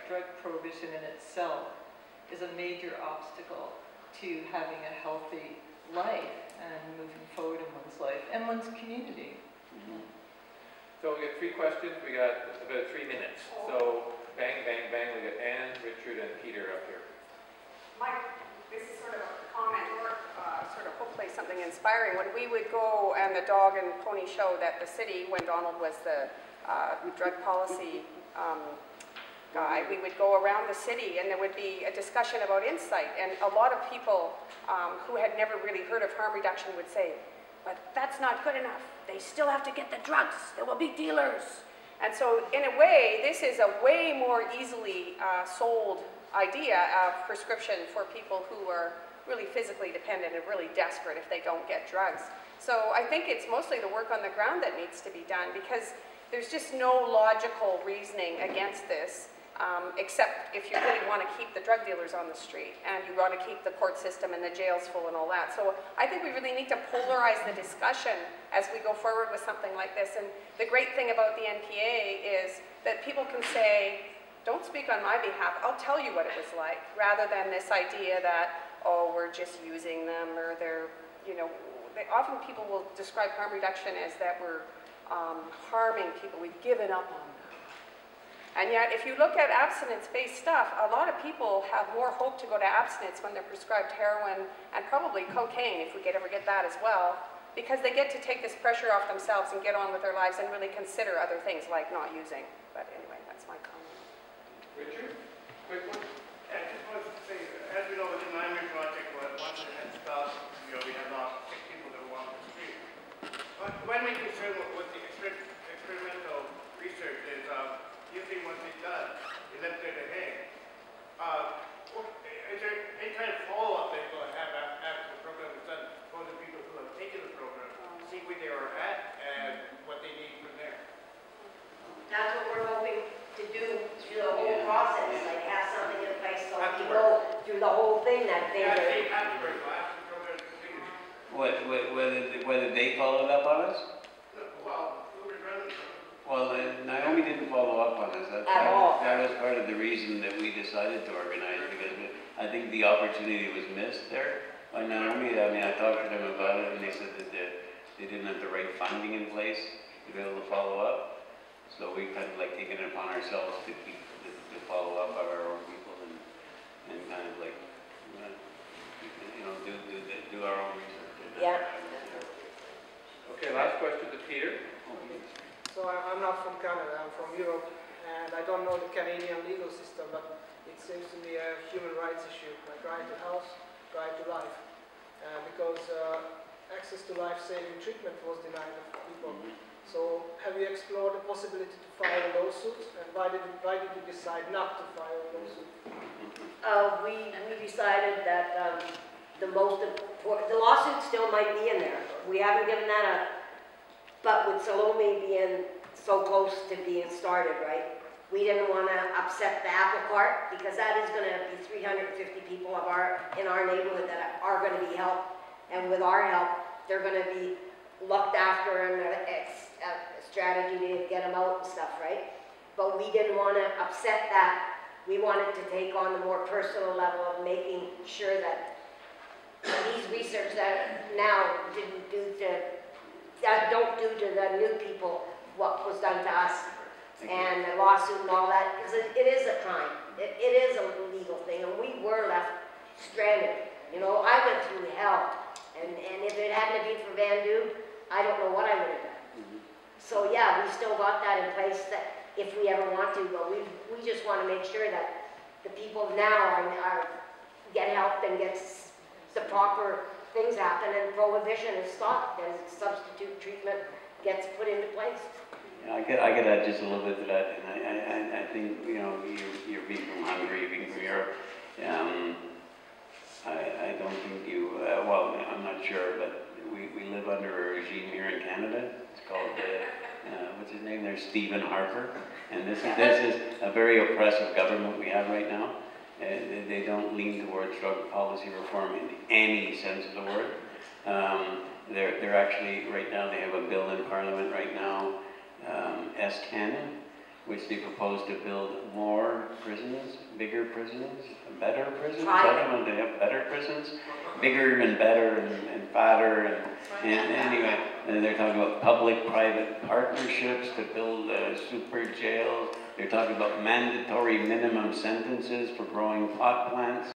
drug prohibition in itself is a major obstacle to having a healthy life and moving forward in one's life and one's community. So we got 3 questions. We got about 3 minutes. So bang, bang, bang. We got Anne, Richard, and Peter up here. Mike, this is sort of a comment or sort of hopefully something inspiring. When we would go and the dog and pony show that the city, when Donald was the drug policy guy, we would go around the city and there would be a discussion about insight, and a lot of people who had never really heard of harm reduction would say, but that's not good enough. They still have to get the drugs. There will be dealers. And so in a way, this is a way more easily sold idea of prescription for people who are really physically dependent and really desperate if they don't get drugs. So I think it's mostly the work on the ground that needs to be done, because there's just no logical reasoning against this. Except if you really want to keep the drug dealers on the street and you want to keep the court system and the jails full and all that. So I think we really need to polarize the discussion as we go forward with something like this. And the great thing about the NPA is that people can say, don't speak on my behalf, I'll tell you what it was like, rather than this idea that, oh, we're just using them, or they're, you know, often people will describe harm reduction as that we're harming people, we've given up on them. And yet, if you look at abstinence-based stuff, a lot of people have more hope to go to abstinence when they're prescribed heroin and probably cocaine, if we could ever get that as well, because they get to take this pressure off themselves and get on with their lives and really consider other things like not using. But anyway, that's my comment. Richard, quick one. I just wanted to say, as we know, with the NAOMI project, once it had started, we had lost 6 people that were on the street. But when we concern with the experimental research is, usually once it's done, you let it hang. Is there any kind of follow-up that you're going to have after the program is done for the people who have taken the program, see where they are at and what they need from there? That's what we're hoping to do through the whole process, like have something in place so we go through the whole thing that they whether they followed up on us? Well, NAOMI didn't follow up on us. That was part of the reason that we decided to organize, because I think the opportunity was missed there by NAOMI. I mean, I talked to them about it, and they said that they didn't have the right funding in place to be able to follow up. So we kind of like taken it upon ourselves to follow up our own people and kind of like, you know, do our own research. Yeah. Okay, last question to Peter. So I'm not from Canada, I'm from Europe, and I don't know the Canadian legal system, but it seems to be a human rights issue, like right to health, right to life. Because access to life-saving treatment was denied of people. So have you explored the possibility to file a lawsuit, and why did you decide not to file a lawsuit? We decided that the lawsuit still might be in there. We haven't given that up. But with Salome being so close to being started, right, we didn't want to upset the apple cart, because that is going to be 350 people in our neighborhood that are going to be helped. And with our help, they're going to be looked after, and a strategy to get them out and stuff, right? But we didn't want to upset that. We wanted to take on the more personal level of making sure that these research that now don't do to the new people what was done to us, and the lawsuit and all that, because it is a crime. It is a legal thing, and we were left stranded. You know, I went through hell, and if it hadn't been for Van Du, I don't know what I would have done. So yeah, we still got that in place that if we ever want to, but we just want to make sure that the people now get help and get the proper things happen, and prohibition is stopped, and substitute treatment gets put into place. Yeah, I could add just a little bit to that, and I think, you know, you're being from Hungary, you're being from Europe. I don't think you, well, I'm not sure, but we live under a regime here in Canada. It's called, what's his name there, Stephen Harper, and this is a very oppressive government we have right now. They don't lean towards drug policy reform in any sense of the word. They're actually, right now, they have a bill in Parliament right now, S10, which they propose to build more prisons, bigger prisons, better prisons. Right. I don't know, they have better prisons, bigger and better and fatter and anyway, and they're talking about public-private partnerships to build super jails. They're talking about mandatory minimum sentences for growing pot plants.